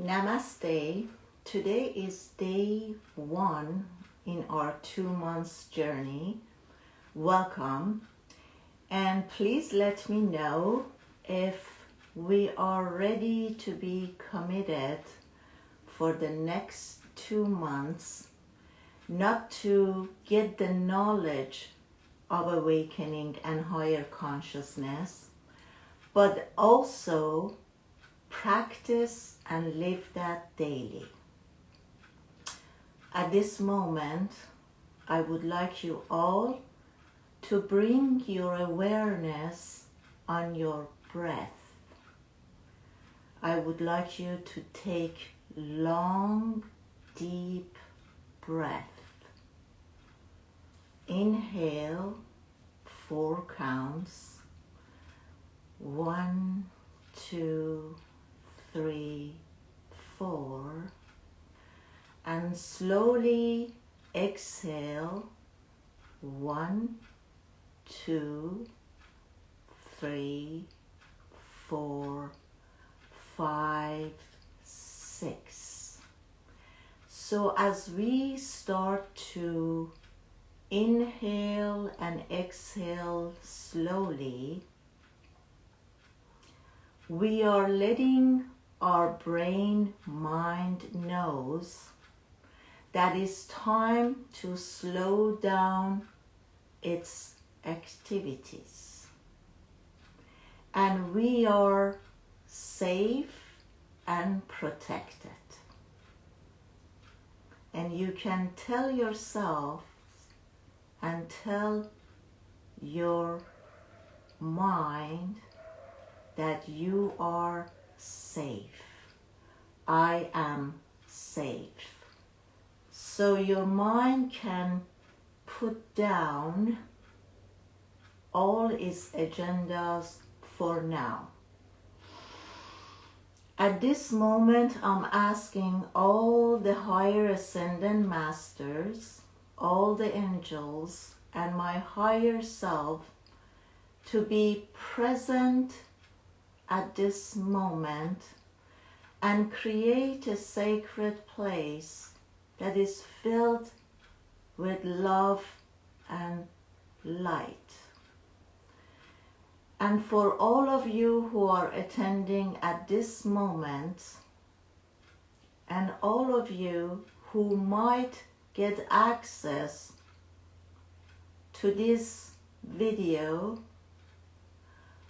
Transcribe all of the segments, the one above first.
Namaste. Today is day 1 in our 2 months journey. Welcome, and please let me know if we are ready to be committed for the next 2 months, not to get the knowledge of awakening and higher consciousness, but also practice and live that daily. At this moment, I would like you all to bring your awareness on your breath. I would like you to take long, deep breath. Inhale 4 counts. 1, 2, 3, 4, and slowly exhale 1, 2, 3, 4, 5, 6. So as we start to inhale and exhale slowly, we are letting our brain, mind knows that it's time to slow down its activities. And we are safe and protected. And you can tell yourself and tell your mind that you are safe. I am safe. So your mind can put down all its agendas for now. At this moment, I'm asking all the higher ascended masters, all the angels, and my higher self to be present at this moment and create a sacred place that is filled with love and light. And for all of you who are attending at this moment, and all of you who might get access to this video,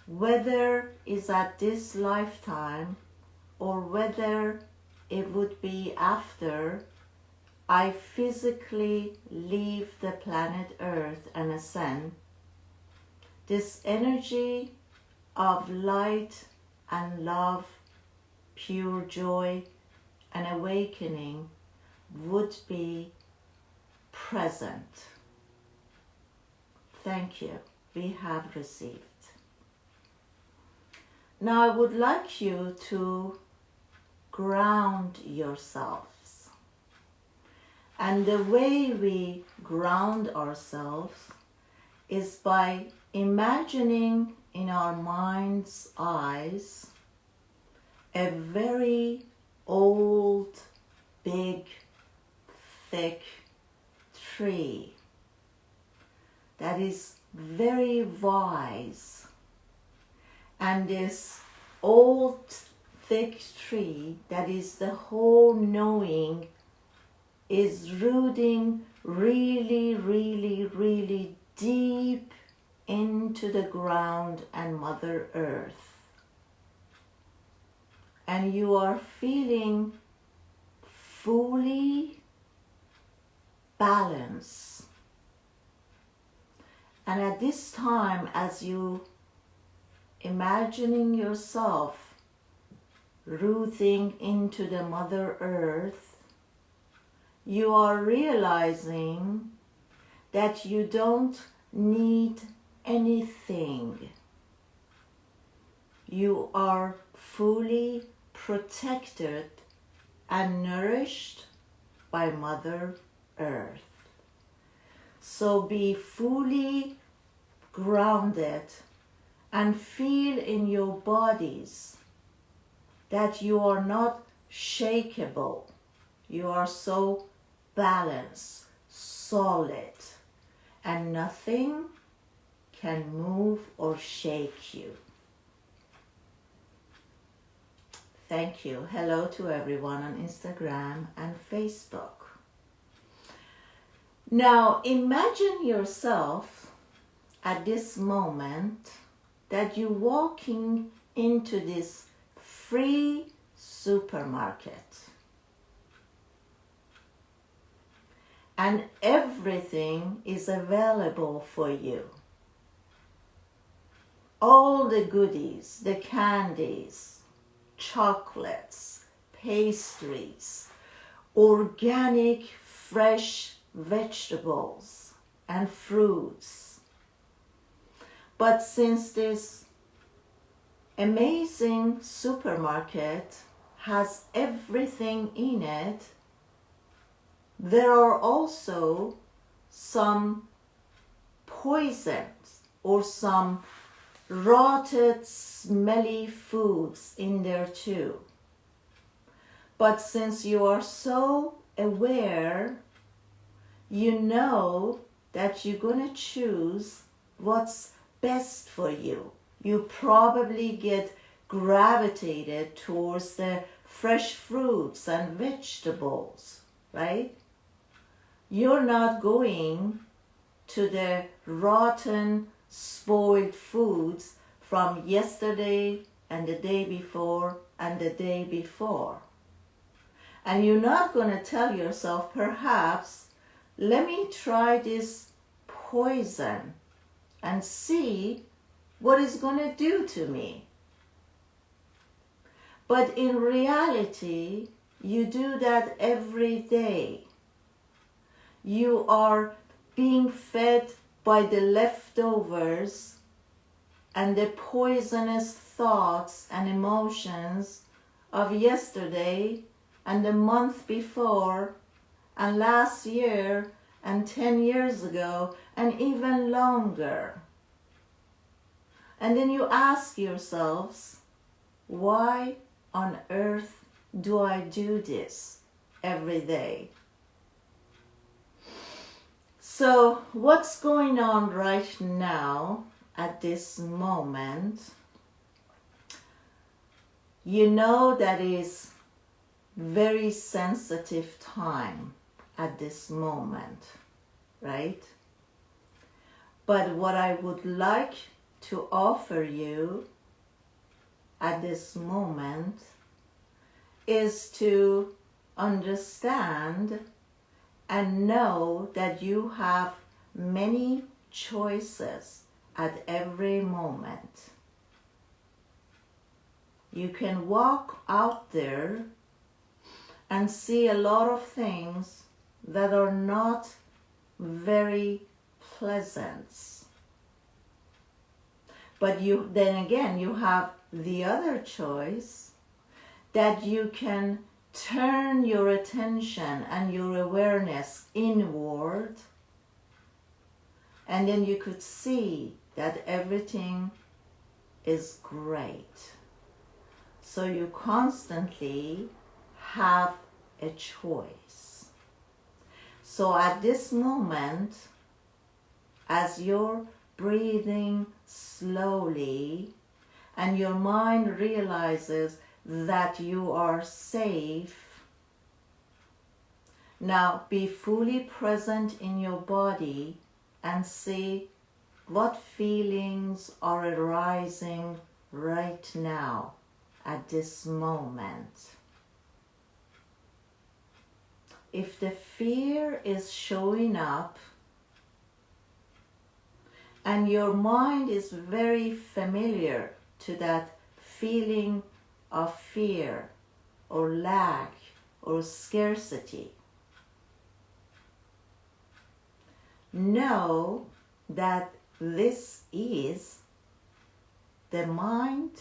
whether it's at this lifetime or whether it would be after I physically leave the planet Earth and ascend, this energy of light and love, pure joy and awakening would be present. Thank you. We have received. Now I would like you to ground yourselves. And the way we ground ourselves is by imagining in our mind's eyes a very old, big, thick tree that is very wise. And this old, thick tree that is the whole knowing is rooting really, really, really deep into the ground and Mother Earth. And you are feeling fully balanced. And at this time, as you imagining yourself rooting into the Mother Earth, you are realizing that you don't need anything. You are fully protected and nourished by Mother Earth. So be fully grounded and feel in your bodies that you are not unshakable. You are so balanced, solid, and nothing can move or shake you. Thank you. Hello to everyone on Instagram and Facebook. Now imagine yourself at this moment that you're walking into this free supermarket and everything is available for you. All the goodies, the candies, chocolates, pastries, organic fresh vegetables and fruits. But since this amazing supermarket has everything in it, there are also some poisons or some rotted, smelly foods in there too. But since you are so aware, you know that you're going to choose what's best for you. You probably get gravitated towards the fresh fruits and vegetables, right? You're not going to the rotten, spoiled foods from yesterday and the day before and the day before. And you're not going to tell yourself, perhaps, let me try this poison and see what it's going to do to me. But in reality, you do that every day. You are being fed by the leftovers and the poisonous thoughts and emotions of yesterday and the month before and last year and 10 years ago and even longer. And then you ask yourselves, why on earth do I do this every day? So what's going on right now at this moment? You know that is very sensitive time at this moment, right? But what I would like to offer you at this moment is to understand and know that you have many choices at every moment. You can walk out there and see a lot of things that are not very pleasant. But then again, you have the other choice that you can turn your attention and your awareness inward, and then you could see that everything is great. So you constantly have a choice. So at this moment, as you're breathing slowly and your mind realizes that you are safe, now be fully present in your body and see what feelings are arising right now at this moment. If the fear is showing up and your mind is very familiar to that feeling of fear or lack or scarcity, know that this is the mind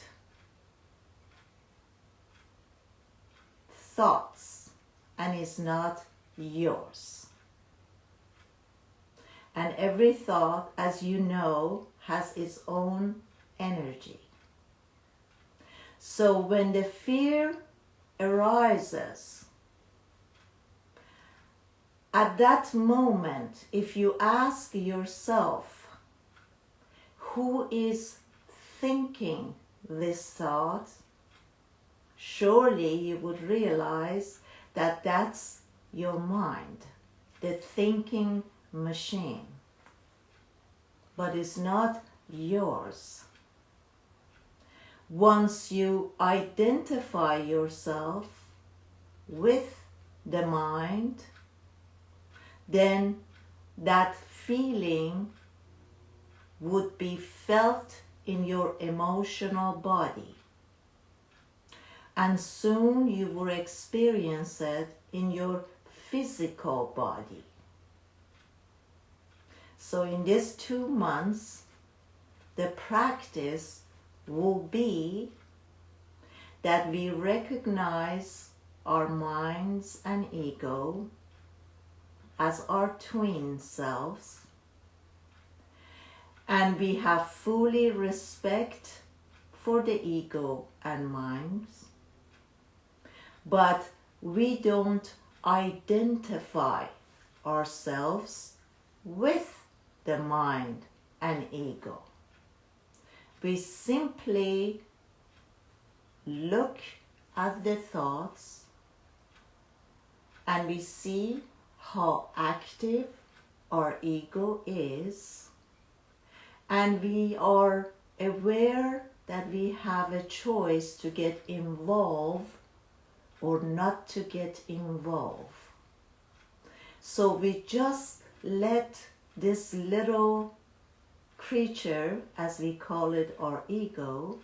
thoughts and is not yours. And every thought, as you know, has its own energy. So when the fear arises. At that moment, if you ask yourself, who is thinking this thought, surely you would realize that that's your mind, the thinking machine, but it's not yours. Once you identify yourself with the mind, then that feeling would be felt in your emotional body. And soon you will experience it in your physical body. So in these 2 months, the practice will be that we recognize our minds and ego as our twin selves, and we have fully respect for the ego and minds, but we don't identify ourselves with the mind and ego. We simply look at the thoughts and we see how active our ego is, and we are aware that we have a choice to get involved or not to get involved. So we just let this little creature, as we call it, our ego,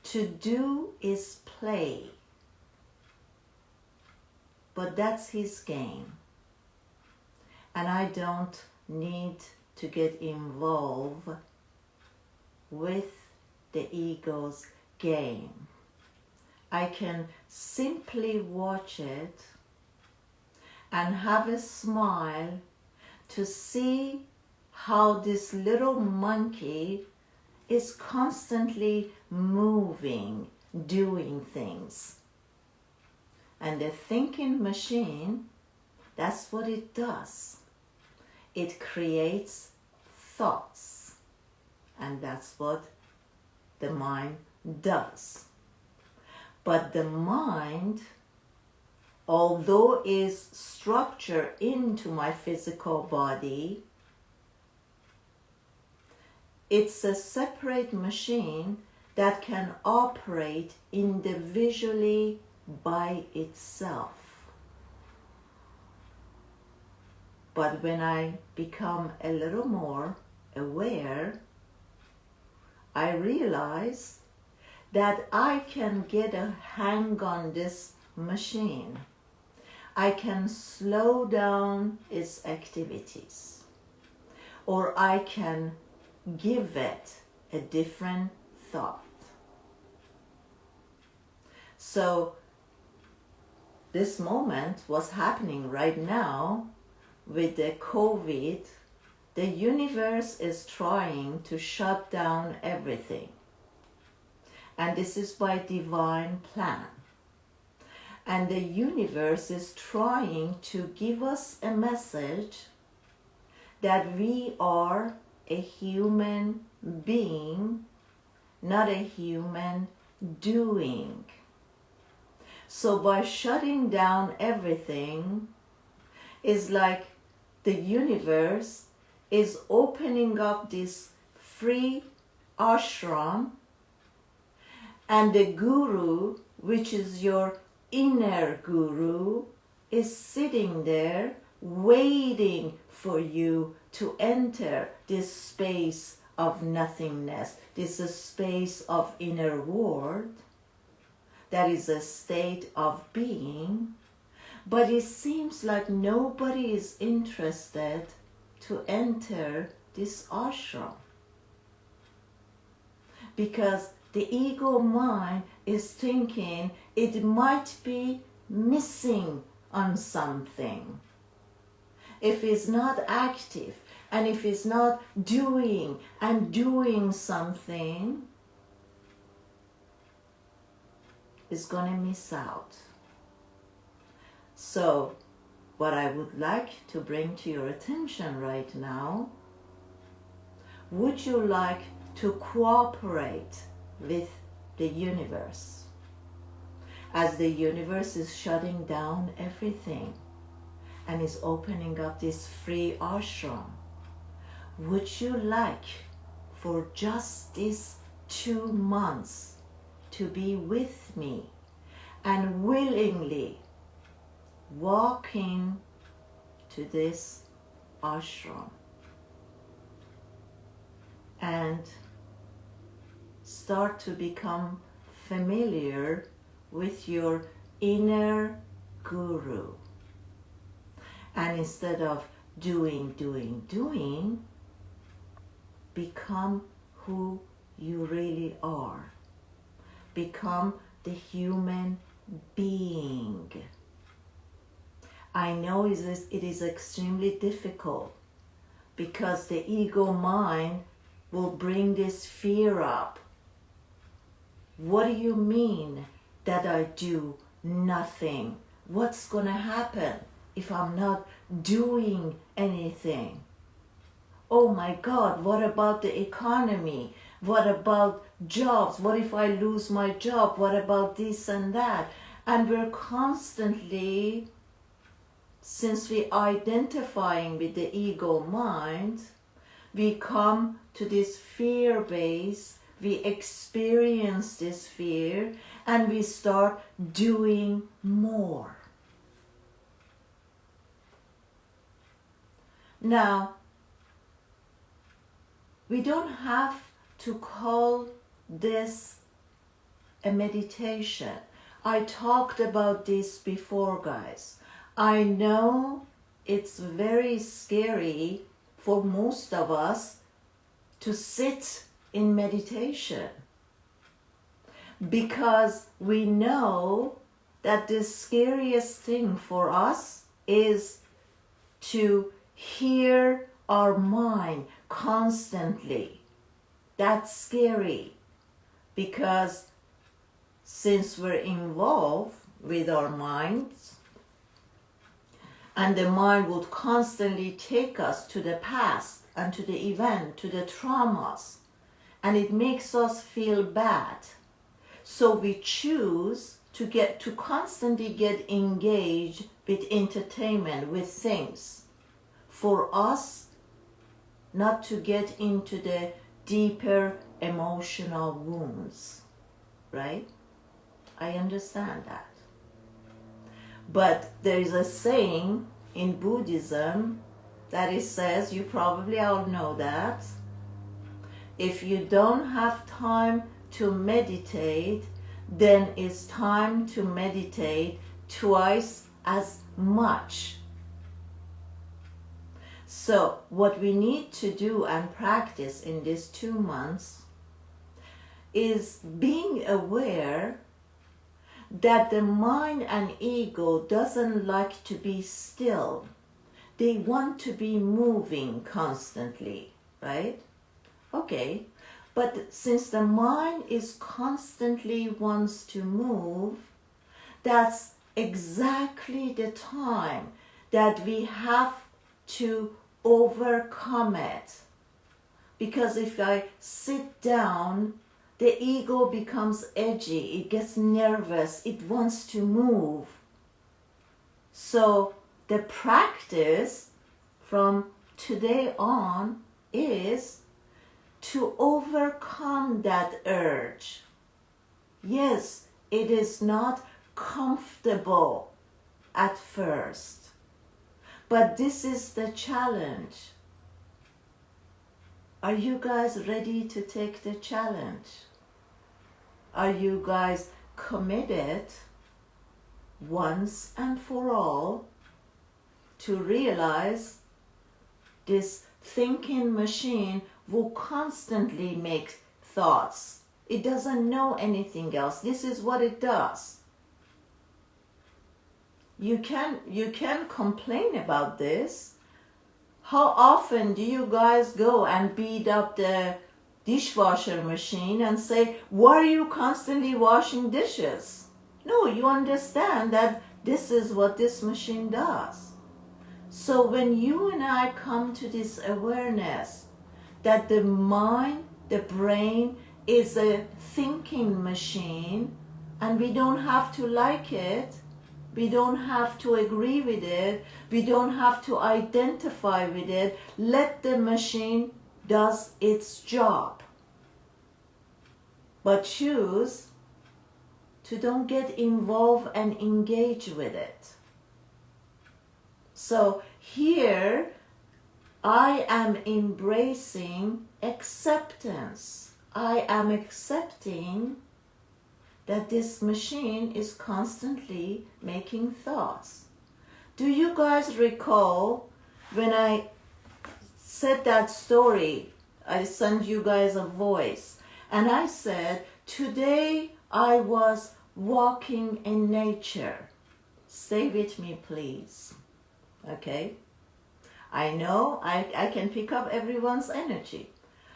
to do is play. But that's his game. And I don't need to get involved with the ego's game. I can simply watch it and have a smile to see how this little monkey is constantly moving, doing things. And the thinking machine, that's what it does. It creates thoughts, and that's what the mind does. But the mind, although is structured into my physical body, it's a separate machine that can operate individually by itself. But when I become a little more aware, I realize that I can get a hang on this machine. I can slow down its activities, or I can give it a different thought. So this moment, what's happening right now with the COVID, the universe is trying to shut down everything. And this is by divine plan. And the universe is trying to give us a message that we are a human being, not a human doing. So by shutting down everything, is like the universe is opening up this free ashram, and the guru, which is your inner guru, is sitting there waiting for you to enter this space of nothingness. This is a space of inner world. That is a state of being. But it seems like nobody is interested to enter this ashram, because the ego mind is thinking it might be missing on something. If it's not active and if it's not doing and doing something, is going to miss out. So, what I would like to bring to your attention right now, would you like to cooperate with the universe? As the universe is shutting down everything and is opening up this free ashram, would you like for just these 2 months to be with me and willingly walk in to this ashram and start to become familiar with your inner guru? And instead of doing, become who you really are. Become the human being. I know it is extremely difficult because the ego mind will bring this fear up. What do you mean that I do nothing? What's going to happen if I'm not doing anything? Oh my God, what about the economy? What about jobs? What if I lose my job? What about this and that? And we're constantly, since we're identifying with the ego mind, we come to this fear base, we experience this fear, and we start doing more. Now, we don't have to call this a meditation. I talked about this before, guys. I know it's very scary for most of us to sit in meditation because we know that the scariest thing for us is to hear our mind constantly. That's scary because since we're involved with our minds, and the mind would constantly take us to the past and to the event, to the traumas, and it makes us feel bad. So we choose to constantly get engaged with entertainment, with things, for us not to get into the deeper emotional wounds, right? I understand that. But there is a saying in Buddhism that it says, you probably all know that, if you don't have time to meditate, then it's time to meditate twice as much. So what we need to do and practice in these 2 months is being aware that the mind and ego doesn't like to be still. They want to be moving constantly, right? Okay, but since the mind is constantly wants to move, that's exactly the time that we have to overcome it. Because if I sit down, the ego becomes edgy, it gets nervous, it wants to move. So the practice from today on is to overcome that urge. Yes, it is not comfortable at first, but this is the challenge. Are you guys ready to take the challenge? Are you guys committed once and for all to realize this thinking machine will constantly make thoughts? It doesn't know anything else. This is what it does. You can complain about this. How often do you guys go and beat up the dishwasher machine and say, why are you constantly washing dishes? No, you understand that this is what this machine does. So when you and I come to this awareness that the mind, the brain is a thinking machine, and we don't have to like it, we don't have to agree with it, we don't have to identify with it, let the machine does its job. But choose to don't get involved and engage with it. So here I am embracing acceptance. I am accepting that this machine is constantly making thoughts. Do you guys recall when I said that story? I sent you guys a voice and I said, today I was walking in nature. Stay with me, please. Okay? I know I can pick up everyone's energy.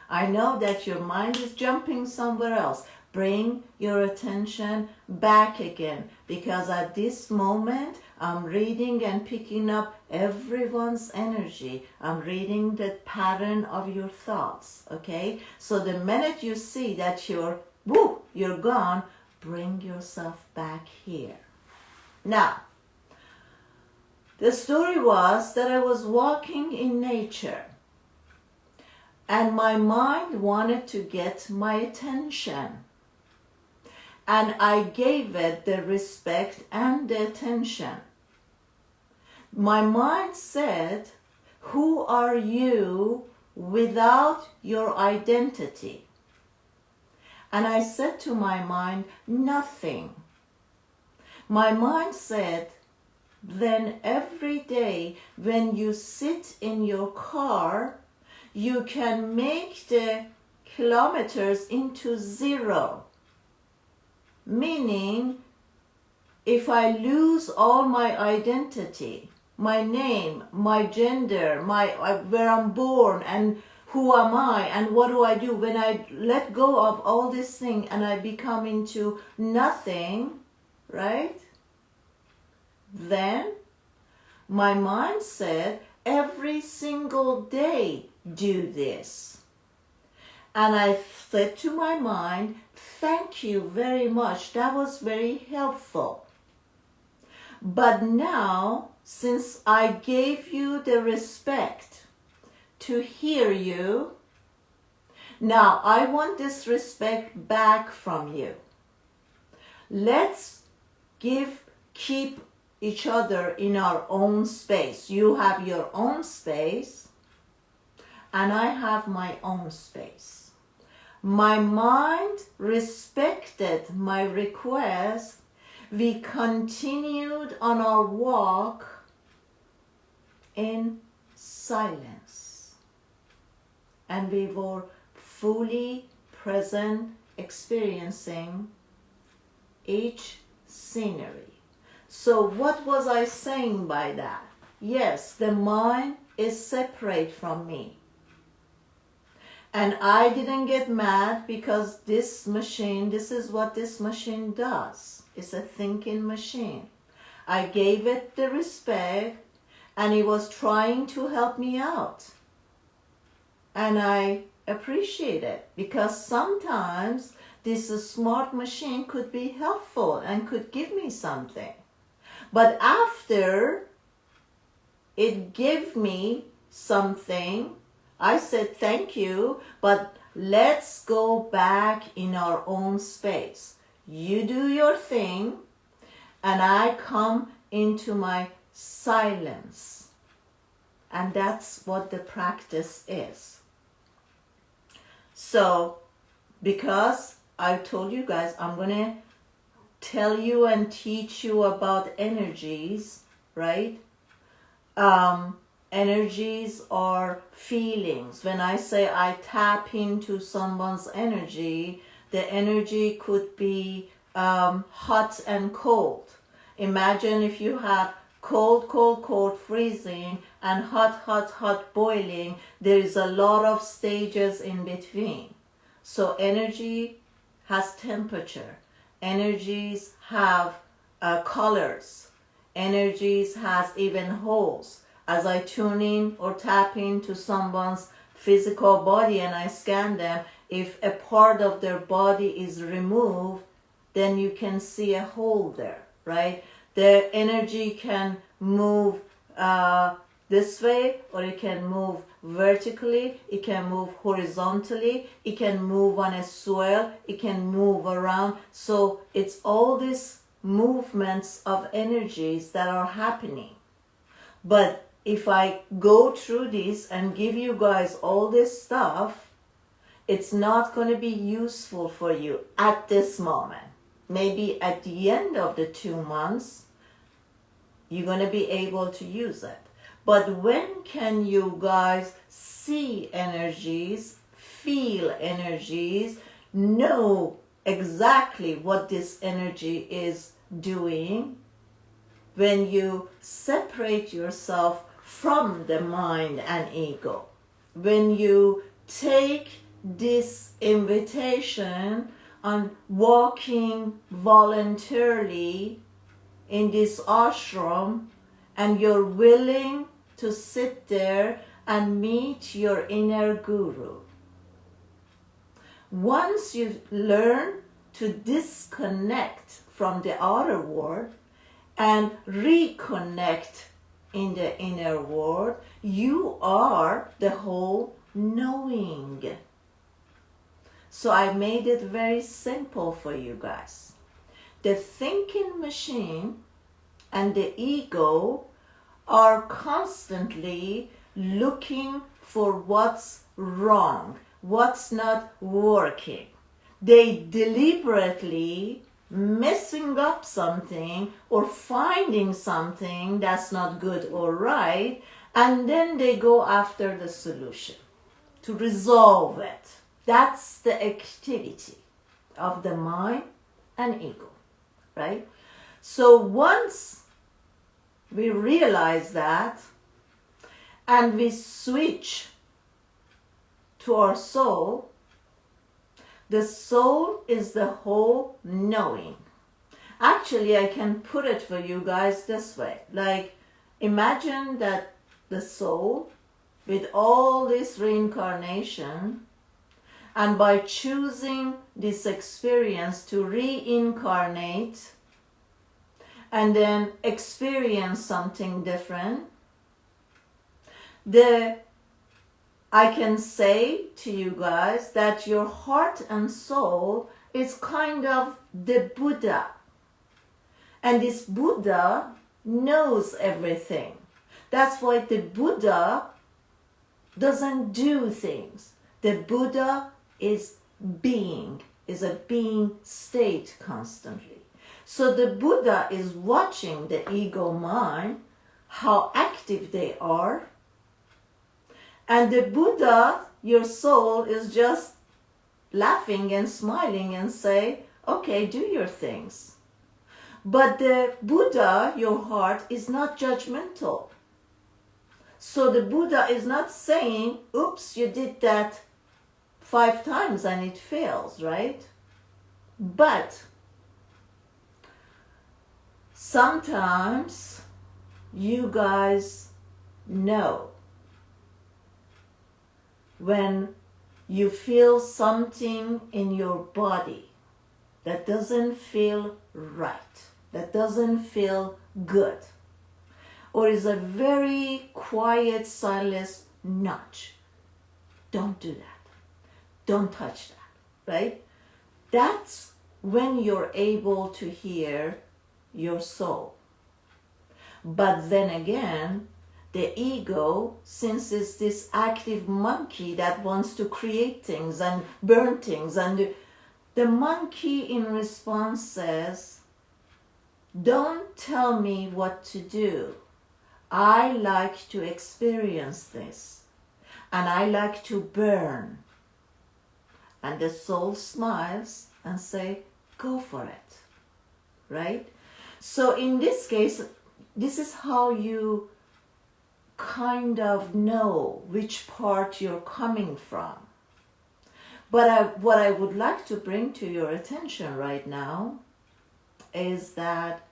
I know that your mind is jumping somewhere else. Bring your attention back again, because at this moment I'm reading and picking up everyone's energy. I'm reading the pattern of your thoughts, okay? So the minute you see that you're gone, bring yourself back here. Now, the story was that I was walking in nature and my mind wanted to get my attention. And I gave it the respect and the attention. My mind said, who are you without your identity? And I said to my mind, nothing. My mind said, then every day when you sit in your car, you can make the kilometers into zero. Meaning, if I lose all my identity, my name, my gender, where I'm born, and who am I, and what do I do, when I let go of all this thing and I become into nothing, right? Then my mind said, every single day do this. And I said to my mind, thank you very much. That was very helpful. But now, since I gave you the respect to hear you, now I want this respect back from you. Let's keep each other in our own space. You have your own space, and I have my own space. My mind respected my request. We continued on our walk in silence. And we were fully present, experiencing each scenery. So what was I saying by that? Yes, the mind is separate from me. And I didn't get mad because this is what this machine does. It's a thinking machine. I gave it the respect and it was trying to help me out. And I appreciate it because sometimes this smart machine could be helpful and could give me something. But after it gave me something, I said, thank you, but let's go back in our own space. You do your thing, and I come into my silence. And that's what the practice is. So, because I told you guys, I'm going to tell you and teach you about energies, right? Energies are feelings. When I say I tap into someone's energy, the energy could be hot and cold. Imagine if you have cold, cold, cold, freezing, and hot, hot, hot, boiling. There is a lot of stages in between. So energy has temperature. energies have colors. Energies has even holes. As I tune in or tap into someone's physical body and I scan them, if a part of their body is removed, then you can see a hole there, right? The energy can move this way, or it can move vertically, it can move horizontally, it can move on a swell, it can move around. So it's all these movements of energies that are happening. But if I go through this and give you guys all this stuff, it's not going to be useful for you at this moment. Maybe at the end of the 2 months, you're going to be able to use it. But when can you guys see energies, feel energies, know exactly what this energy is doing? When you separate yourself from the mind and ego. When you take this invitation on walking voluntarily in this ashram, and you're willing to sit there and meet your inner guru. Once you learn to disconnect from the outer world and reconnect in the inner world, you are the whole knowing. So I made it very simple for you guys. The thinking machine and the ego are constantly looking for what's wrong, what's not working. They deliberately messing up something or finding something that's not good or right, and then they go after the solution to resolve it. That's the activity of the mind and ego, right? So once we realize that and we switch to our soul, the soul is the whole knowing. Actually, I can put it for you guys this way. Like, imagine that the soul, with all this reincarnation, and by choosing this experience to reincarnate and then experience something different, I can say to you guys that your heart and soul is kind of the Buddha. And this Buddha knows everything. That's why the Buddha doesn't do things. The Buddha is being, is a being state constantly. So the Buddha is watching the ego mind, how active they are. And the Buddha, your soul, is just laughing and smiling and say, okay, do your things. But the Buddha, your heart, is not judgmental. So the Buddha is not saying, oops, you did that 5 times and it fails, right? But sometimes you guys know when you feel something in your body that doesn't feel right, that doesn't feel good, or is a very quiet, silent nudge. Don't do that. Don't touch that, right? That's when you're able to hear your soul. But then again, the ego, since it's this active monkey that wants to create things and burn things, and the monkey in response says, don't tell me what to do. I like to experience this, and I like to burn. And the soul smiles and say, go for it, right? So in this case, this is how you kind of know which part you're coming from. But what I would like to bring to your attention right now is that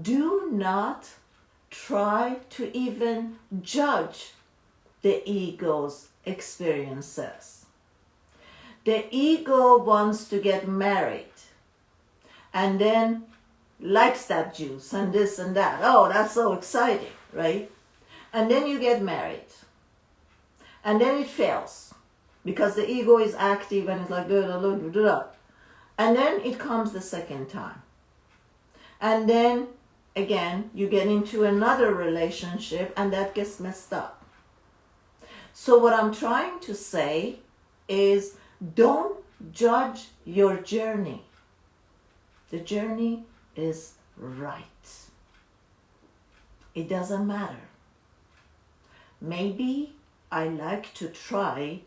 do not try to even judge the ego's experiences. The ego wants to get married and then likes that juice and this and that. Oh, that's so exciting, right? And then you get married. And then it fails because the ego is active and it's like, and then it comes the second time. And then again, you get into another relationship and that gets messed up. So what I'm trying to say is don't judge your journey. The journey is right. It doesn't matter. Maybe I like to try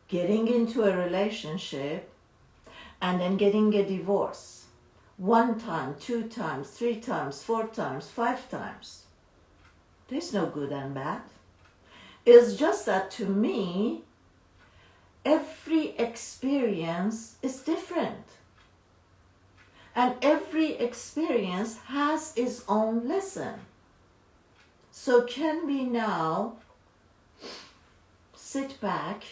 getting into a relationship and then getting a divorce. 1 time, 2 times, 3 times, 4 times, 5 times. There's no good and bad. It's just that to me, every experience is different. And every experience has its own lesson. So can we now sit back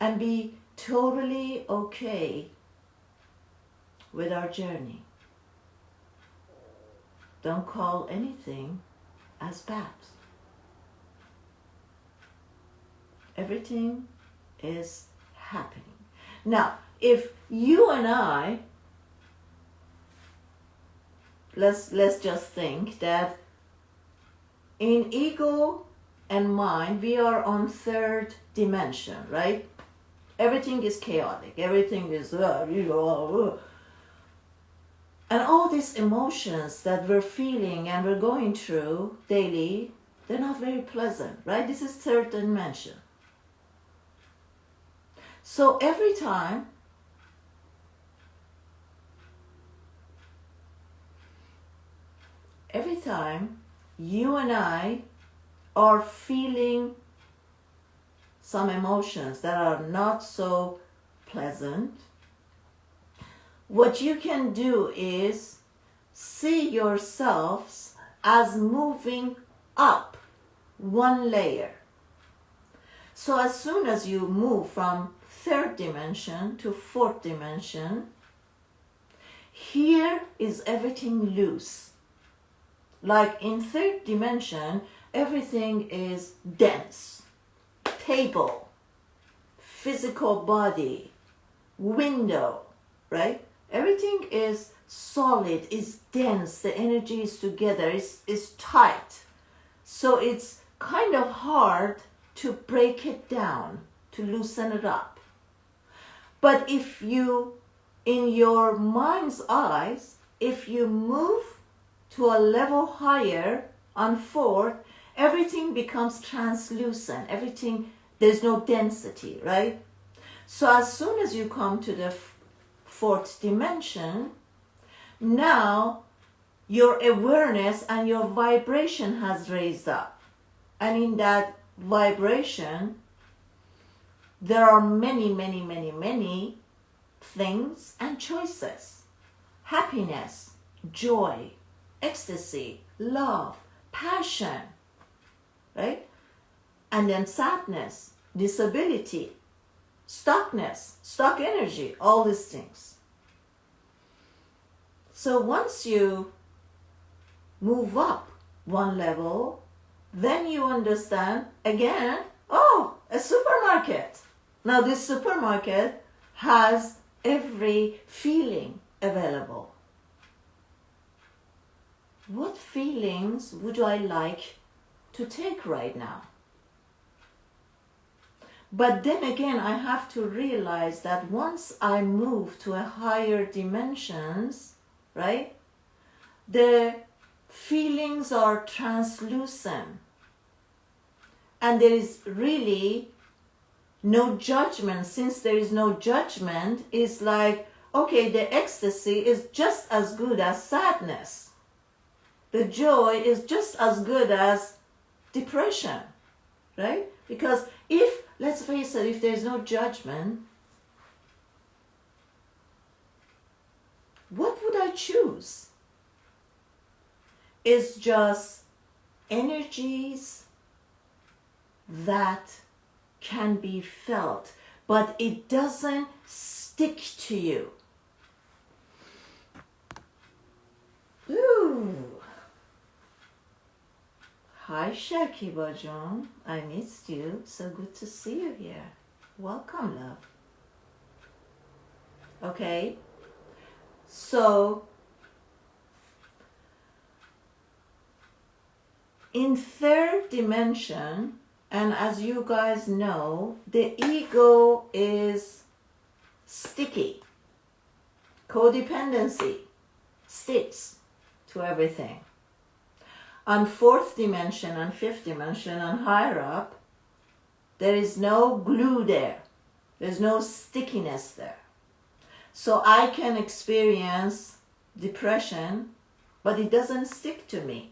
and be totally okay with our journey? Don't call anything as bad. Everything is happening. Now, if you and I, let's just think that in ego and mind, we are on 3rd dimension, right? Everything is chaotic. Everything is, and all these emotions that we're feeling and we're going through daily, they're not very pleasant, right? This is 3rd dimension. So every time you and I are feeling some emotions that are not so pleasant, what you can do is see yourselves as moving up 1 layer. So as soon as you move from 3rd dimension to 4th dimension, here is everything loose. Like in 3rd dimension, everything is dense. Table, physical body, window, right? Everything is solid, is dense, the energy is together, is tight. So it's kind of hard to break it down, to loosen it up. But if you, in your mind's eyes, if you move to a level higher on 4th, everything becomes translucent. Everything, there's no density, right? So as soon as you come to the 4th dimension, now your awareness and your vibration has raised up. And in that vibration, there are many things and choices. Happiness, joy, ecstasy, love, passion, right? And then sadness, disability, stuckness, stuck energy, all these things. So once you move up 1 level, then you understand again, oh, a supermarket. Now this supermarket has every feeling available. What feelings would I like to take right now? But then again, I have to realize that once I move to a higher dimensions, right, the feelings are translucent. And there is really no judgment. Since there is no judgment, it's like, okay, the ecstasy is just as good as sadness. The joy is just as good as depression, right? Because if, let's face it, if there's no judgment, what would choose. It's just energies that can be felt, but it doesn't stick to you. Ooh. Hi Shakiba John, I missed you. So good to see you here. Welcome, love. Okay, so in third dimension, and as you guys know, the ego is sticky. Codependency sticks to everything. On fourth dimension and fifth dimension and higher up, there is no glue there. There's no stickiness there. So I can experience depression, but it doesn't stick to me.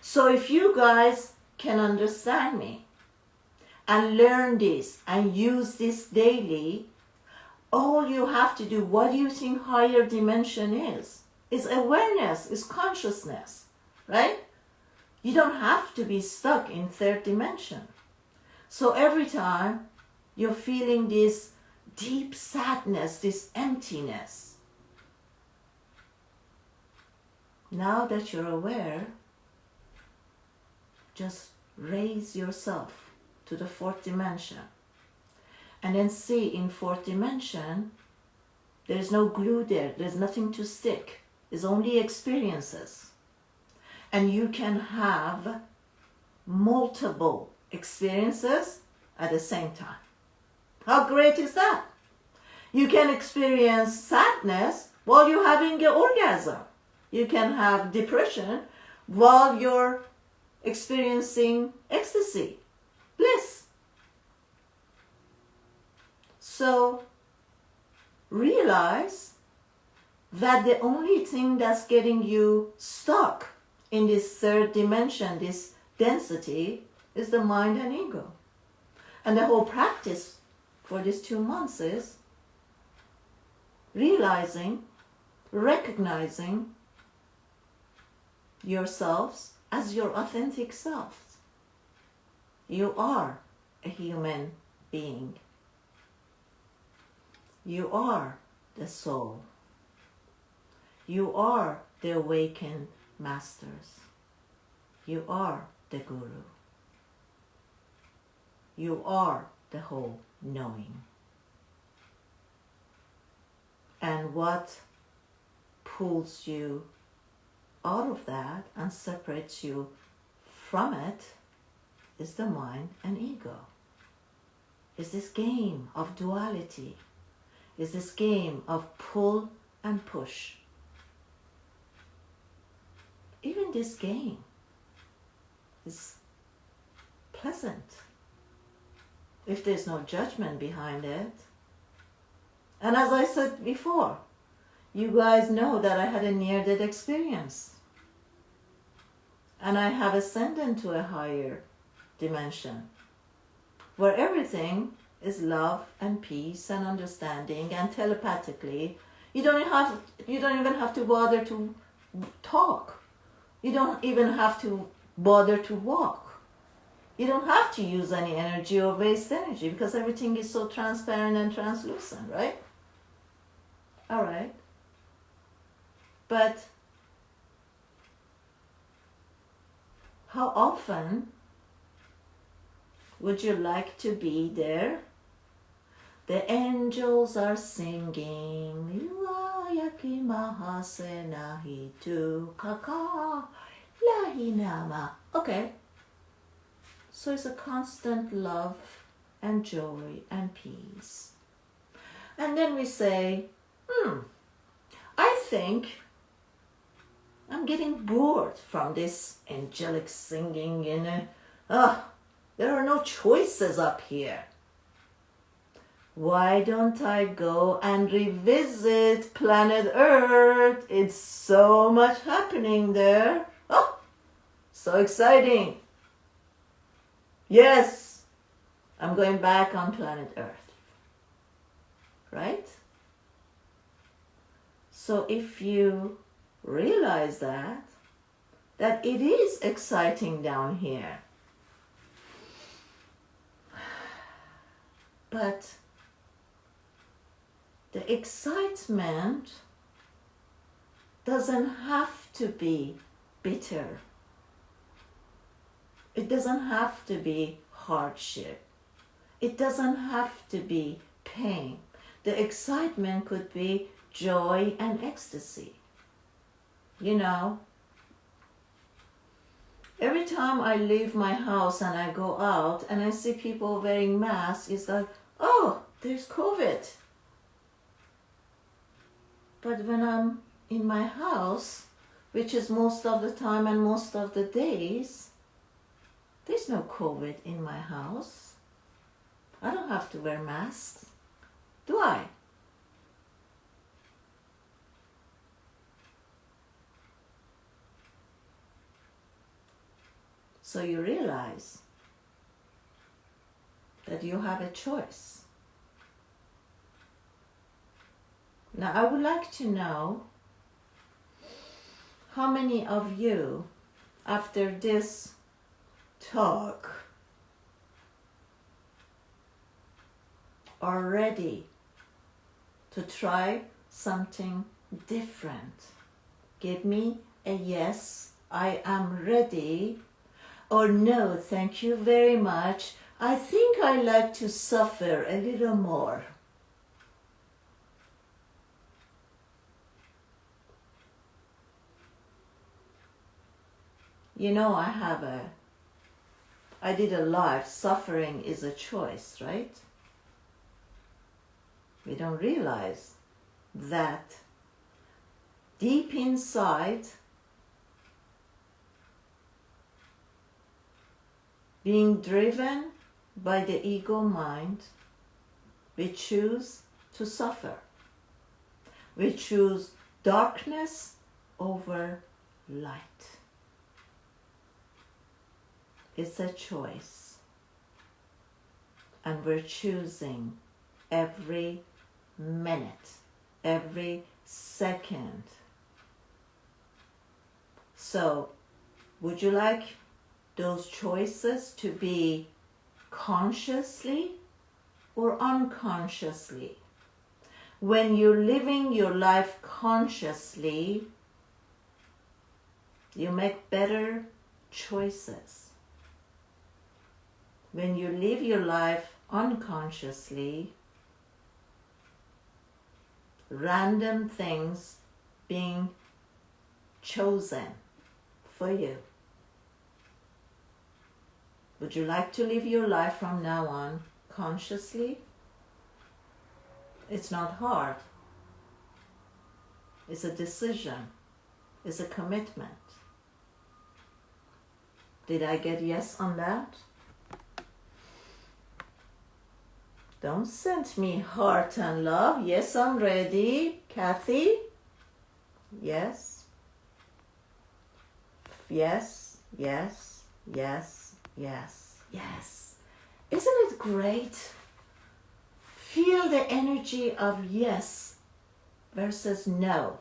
So if you guys can understand me and learn this and use this daily, all you have to do, what do you think higher dimension is? It's awareness, it's consciousness, right? You don't have to be stuck in third dimension. So every time you're feeling this deep sadness, this emptiness, now that you're aware, just raise yourself to the fourth dimension and then see in fourth dimension there's no glue there, there's nothing to stick, it's only experiences, and you can have multiple experiences at the same time. How great is that? You can experience sadness while you're having an orgasm. You can have depression while you're experiencing ecstasy, bliss. So realize that the only thing that's getting you stuck in this third dimension, this density, is the mind and ego. And the whole practice for these 2 months is realizing, recognizing yourselves as your authentic selves. You are a human being. You are the soul. You are the awakened masters. You are the guru. You are the whole knowing. And what pulls you out of that and separates you from it is the mind and ego. Is this game of duality. Is this game of pull and push. Even this game is pleasant if there's no judgment behind it. And as I said before, you guys know that I had a near-death experience. And I have ascended to a higher dimension where everything is love and peace and understanding and telepathically. You don't even have to bother to talk. You don't even have to bother to walk. You don't have to use any energy or waste energy because everything is so transparent and translucent, right? All right. But how often would you like to be there? The angels are singing, Yuayaki mahase nahi tu kaka lahi nama. Okay. So it's a constant love and joy and peace. And then we say, I think I'm getting bored from this angelic singing and there are no choices up here. Why don't I go and revisit planet Earth? It's so much happening there. Oh, so exciting. Yes, I'm going back on planet Earth. Right? So if you realize that it is exciting down here, but the excitement doesn't have to be bitter. It doesn't have to be hardship. It doesn't have to be pain. The excitement could be joy and ecstasy. You know, every time I leave my house and I go out and I see people wearing masks, it's like, oh, there's COVID. But when I'm in my house, which is most of the time and most of the days, there's no COVID in my house. I don't have to wear masks, do I? So you realize that you have a choice. Now I would like to know how many of you, after this talk, are ready to try something different. Give me a yes, I am ready, or no, thank you very much, I think I like to suffer a little more. You know, I did a live, suffering is a choice, right? We don't realize that deep inside, being driven by the ego mind, we choose to suffer. We choose darkness over light. It's a choice. And we're choosing every minute, every second. So, would you like those choices to be consciously or unconsciously? When you're living your life consciously, you make better choices. When you live your life unconsciously, random things being chosen for you. Would you like to live your life from now on consciously? It's not hard. It's a decision. It's a commitment. Did I get yes on that? Don't send me heart and love. Yes, I'm ready. Kathy? Yes. Yes, yes, yes, yes, yes. Isn't it great? Feel the energy of yes versus no.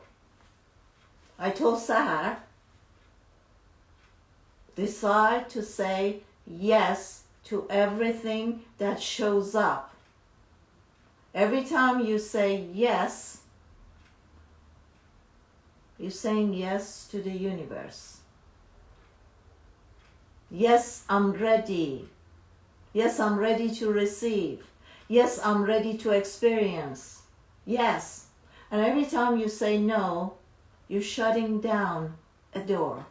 I told Sahar, decide to say yes to everything that shows up. Every time you say yes, you're saying yes to the universe. Yes, I'm ready. Yes, I'm ready to receive. Yes, I'm ready to experience. Yes. And every time you say no, you're shutting down a door.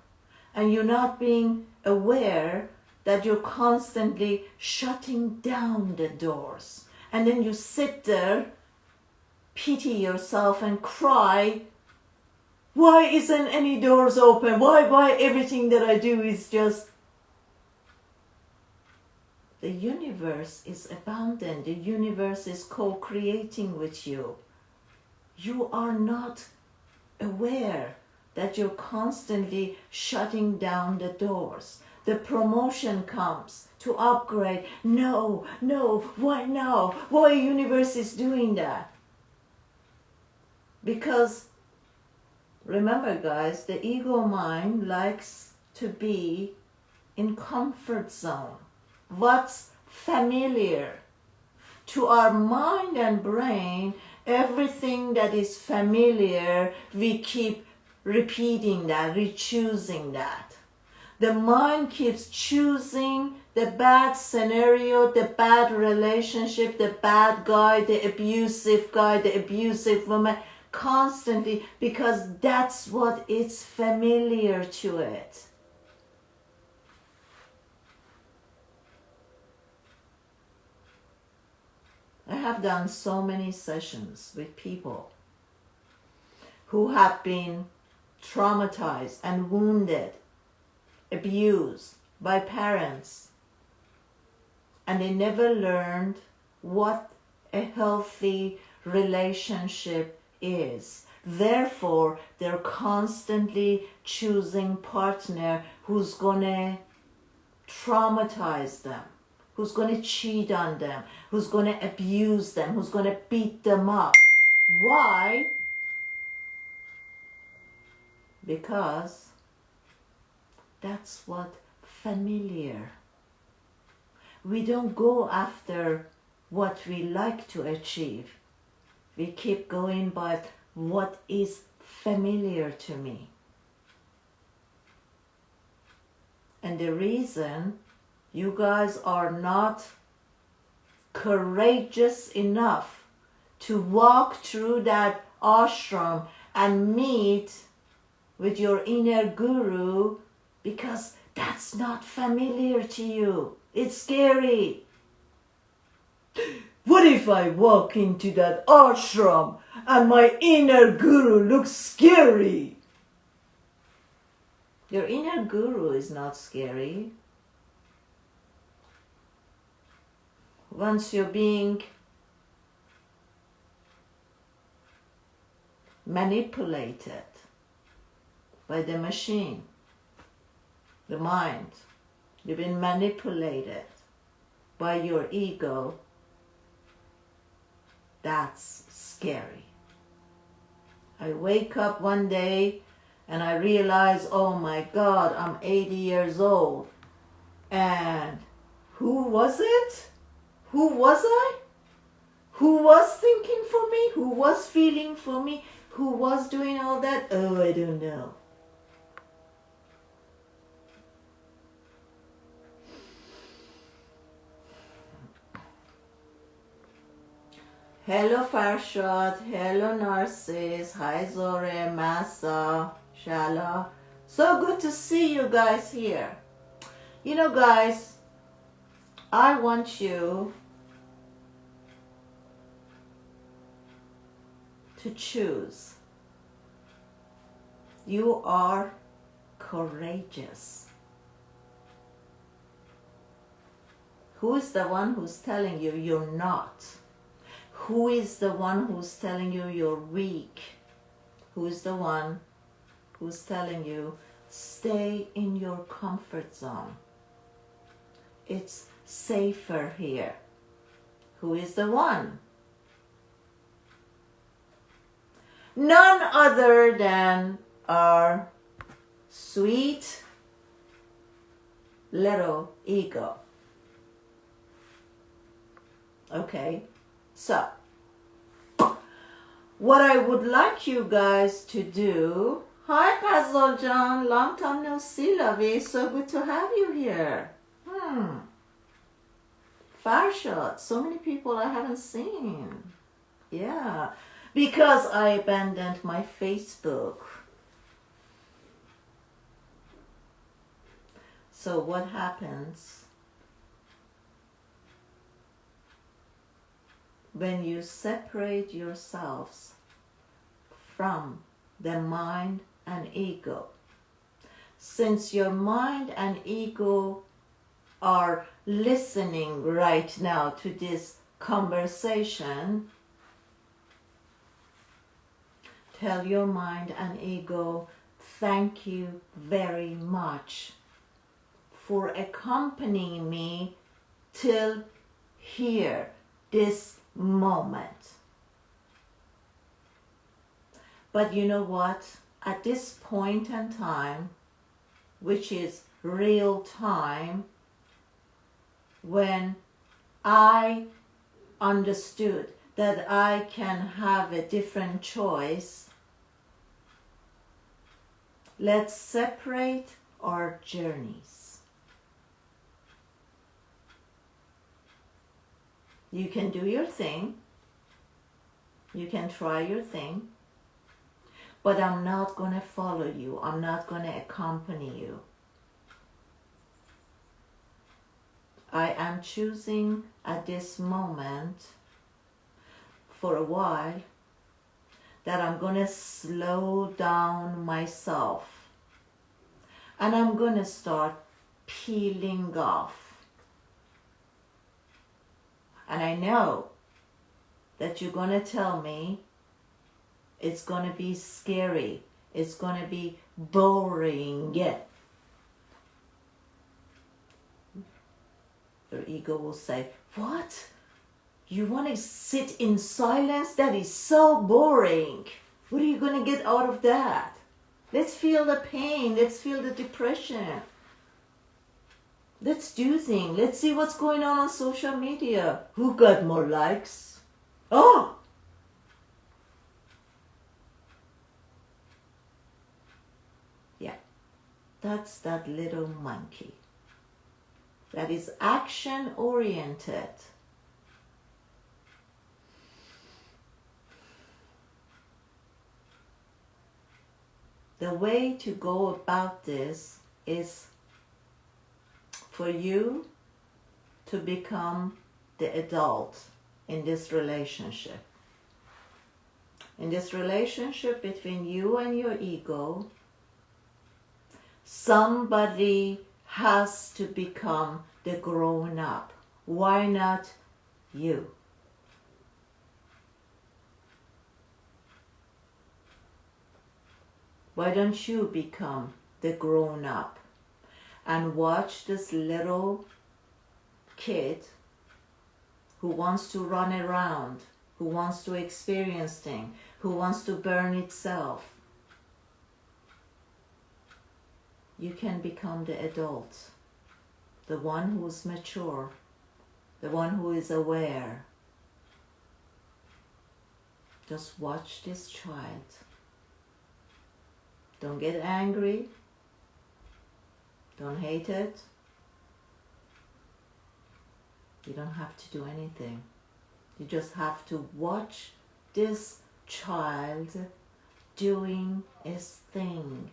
And you're not being aware that you're constantly shutting down the doors. And then you sit there, pity yourself and cry, why isn't any doors open? Why everything that I do is just... The universe is abundant. The universe is co-creating with you. You are not aware that you're constantly shutting down the doors. The promotion comes to upgrade. No, why now? Why universe is doing that? Because Remember guys, the ego mind likes to be in comfort zone. What's familiar? To our mind and brain, everything that is familiar, we keep repeating that, re-choosing that. The mind keeps choosing the bad scenario, the bad relationship, the bad guy, the abusive woman, constantly, because that's what it's familiar to it. I have done so many sessions with people who have been traumatized and wounded, abused by parents, and they never learned what a healthy relationship is. Therefore, they're constantly choosing partner who's gonna traumatize them, who's gonna cheat on them, who's gonna abuse them, who's gonna beat them up. Why? Because that's what familiar. We don't go after what we like to achieve. We keep going by what is familiar to me. And the reason you guys are not courageous enough to walk through that ashram and meet with your inner guru, because that's not familiar to you. It's scary. What if I walk into that ashram and my inner guru looks scary? Your inner guru is not scary. Once you're being manipulated by the machine, the mind, you've been manipulated by your ego, that's scary. I wake up one day and I realize, oh my God, I'm 80 years old. And who was it? Who was I? Who was thinking for me? Who was feeling for me? Who was doing all that? Oh, I don't know. Hello Farshad, hello Narcis, hi Zore, Masa, Shala. So good to see you guys here. You know guys, I want you to choose. You are courageous. Who is the one who's telling you you're not? Who is the one who's telling you you're weak? Who is the one who's telling you stay in your comfort zone? It's safer here. Who is the one? None other than our sweet little ego. Okay, so what I would like you guys to do. Hi Pazol John, long time no see, lovey. So good to have you here. Farshad, so many people I haven't seen. Yeah, because I abandoned my Facebook. So what happens when you separate yourselves from the mind and ego? Since your mind and ego are listening right now to this conversation, tell your mind and ego, thank you very much for accompanying me till here, this moment. But you know what? at this point in time, which is real time, when I understood that I can have a different choice, let's separate our journeys. You can do your thing, you can try your thing, but I'm not going to follow you, I'm not going to accompany you. I am choosing at this moment, for a while, that I'm going to slow down myself and I'm going to start peeling off. And I know that you're going to tell me it's going to be scary, it's going to be boring. Your ego will say, what? You want to sit in silence? That is so boring. What are you going to get out of that? Let's feel the pain. Let's feel the depression. Let's do things. Let's see what's going on social media. Who got more likes? Oh! Yeah, that's that little monkey. That is action oriented. The way to go about this is for you to become the adult in this relationship. In this relationship between you and your ego, somebody has to become the grown up. Why not you? Why don't you become the grown up and watch this little kid who wants to run around, who wants to experience things, who wants to burn itself? You can become the adult, the one who is mature, the one who is aware. Just watch this child. Don't get angry. Don't hate it. You don't have to do anything. You just have to watch this child doing his thing.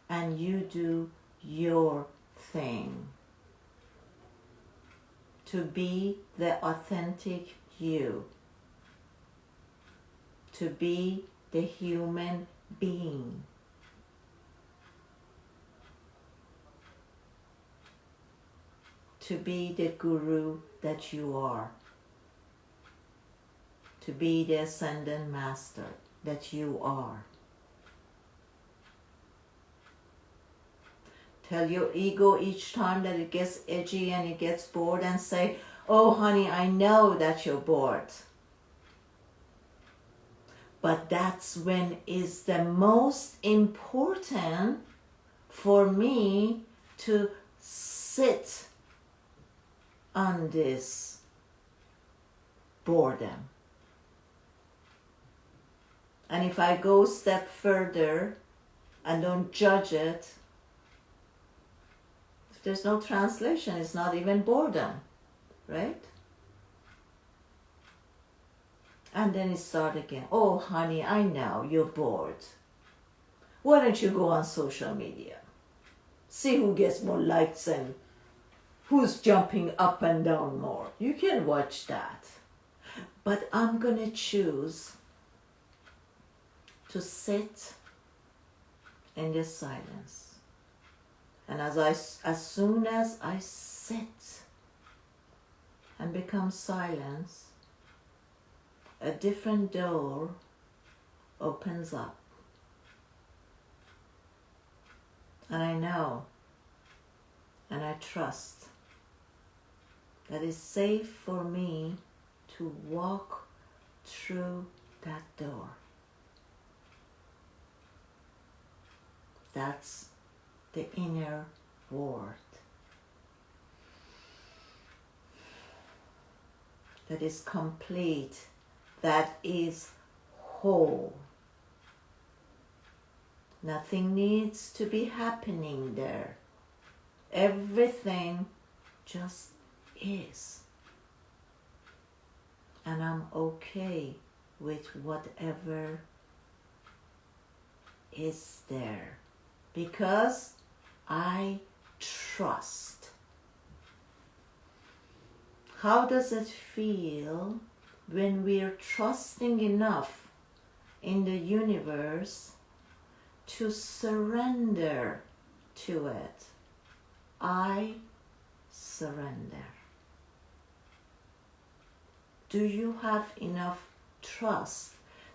And you do your thing. To be the authentic you. To be the human being. To be the guru that you are. To be the ascended master that you are. Tell your ego each time that it gets edgy and it gets bored and say, oh honey, I know that you're bored. But that's when it's the most important for me to sit on this boredom. And if I go a step further and don't judge it, if there's no translation, it's not even boredom, right? And then it starts again. Oh honey, I know you're bored. Why don't you go on social media? See who gets more likes and who's jumping up and down more. You can watch that. But I'm going to choose to sit in this silence. And as soon as I sit and become silent, a different door opens up. And I know and I trust that it's safe for me to walk through that door. that's the inner world. That is complete, that is whole. Nothing needs to be happening there. Everything just is. And I'm okay with whatever is there because I trust. How does it feel when we're trusting enough in the universe to surrender to it? I surrender. Do you have enough trust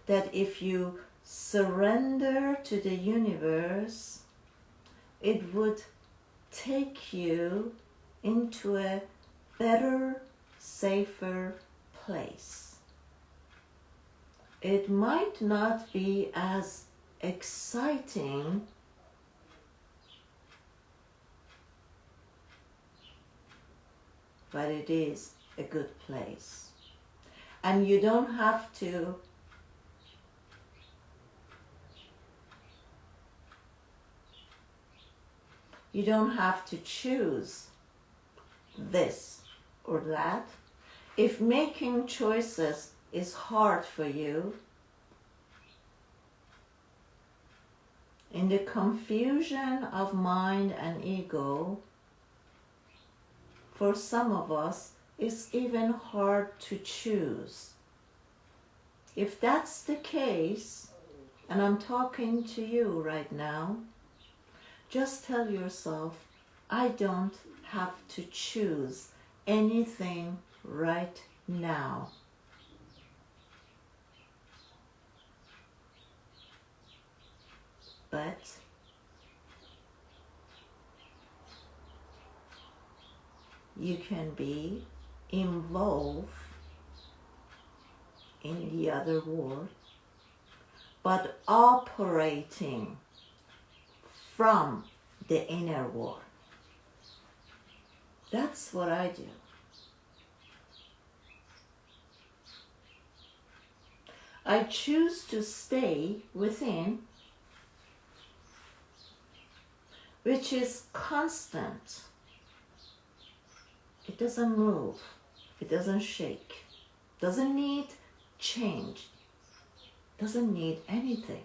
that if you surrender to the universe, it would take you into a better, safer place? It might not be as exciting, but it is a good place. And you don't have to choose this or that. If making choices is hard for you, in the confusion of mind and ego, for some of us, it's even hard to choose. If that's the case, and I'm talking to you right now, just tell yourself, I don't have to choose anything right now. But you can be involved in the other world, but operating from the inner world. That's what I do. I choose to stay within, which is constant. It doesn't move. It doesn't shake. Doesn't need change. Doesn't need anything.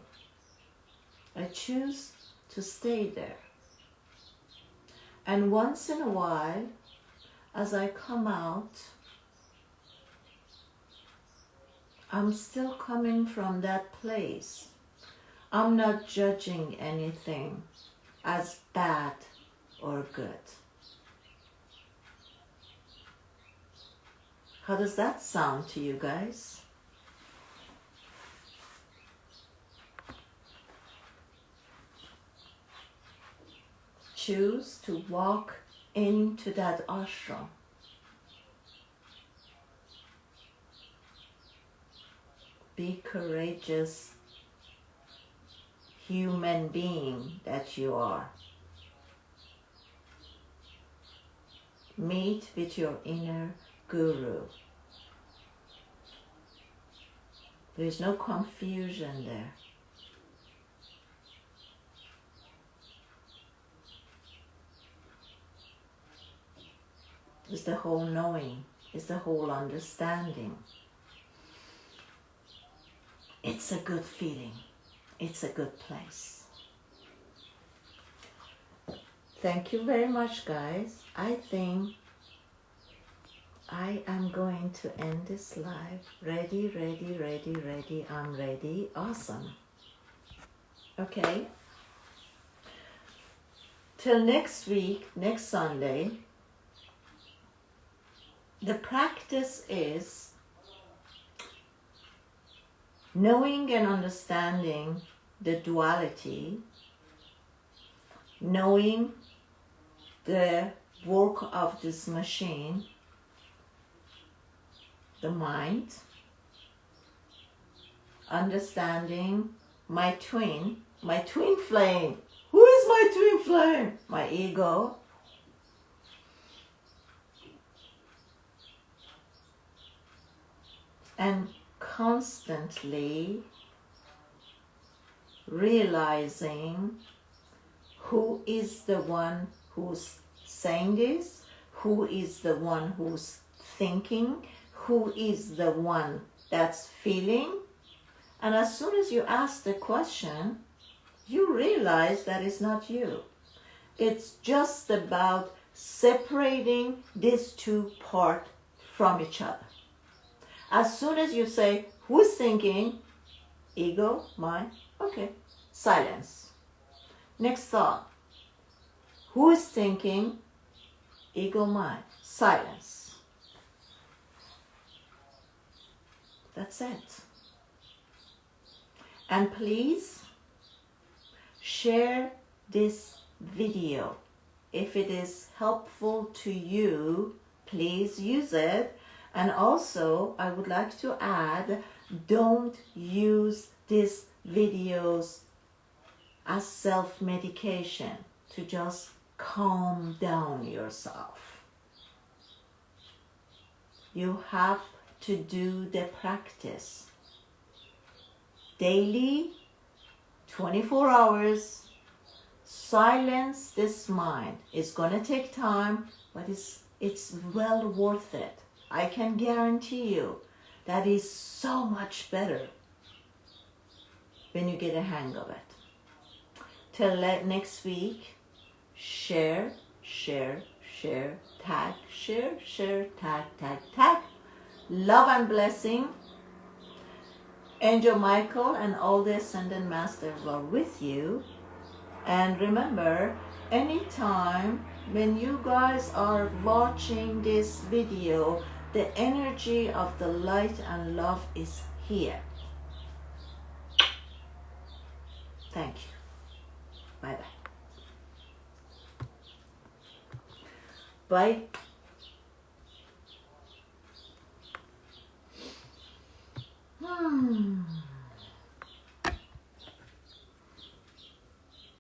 I choose to stay there. And once in a while, as I come out, I'm still coming from that place. I'm not judging anything as bad or good. How does that sound to you guys? Choose to walk into that ashram. Be courageous human being that you are. Meet with your inner guru. There is no confusion there. It's the whole knowing. It's the whole understanding. It's a good feeling. It's a good place. Thank you very much, guys. I think I am going to end this live. Ready, ready, ready, ready. I'm ready. Awesome. Okay. Till next week, next Sunday, the practice is knowing and understanding the duality, knowing the work of this machine, the mind, understanding my twin flame. Who is my twin flame, my ego. And constantly realizing who is the one who's saying this, who is the one who's thinking, who is the one that's feeling. And as soon as you ask the question, you realize that it's not you. It's just about separating these two parts from each other. As soon as you say, who's thinking? Ego, mind, okay, silence. Next thought. Who is thinking? Ego, mind, silence. That's it. And please share this video. If it is helpful to you, please use it. And also, I would like to add, don't use these videos as self-medication to just calm down yourself. You have to do the practice. Daily, 24 hours, silence this mind. It's going to take time, but it's well worth it. I can guarantee you that is so much better when you get a hang of it. Till next week, share, tag, tag. Love and blessing. Angel Michael and all the Ascended Masters are with you. And remember, anytime when you guys are watching this video, the energy of the light and love is here. Thank you. Bye-bye. Bye.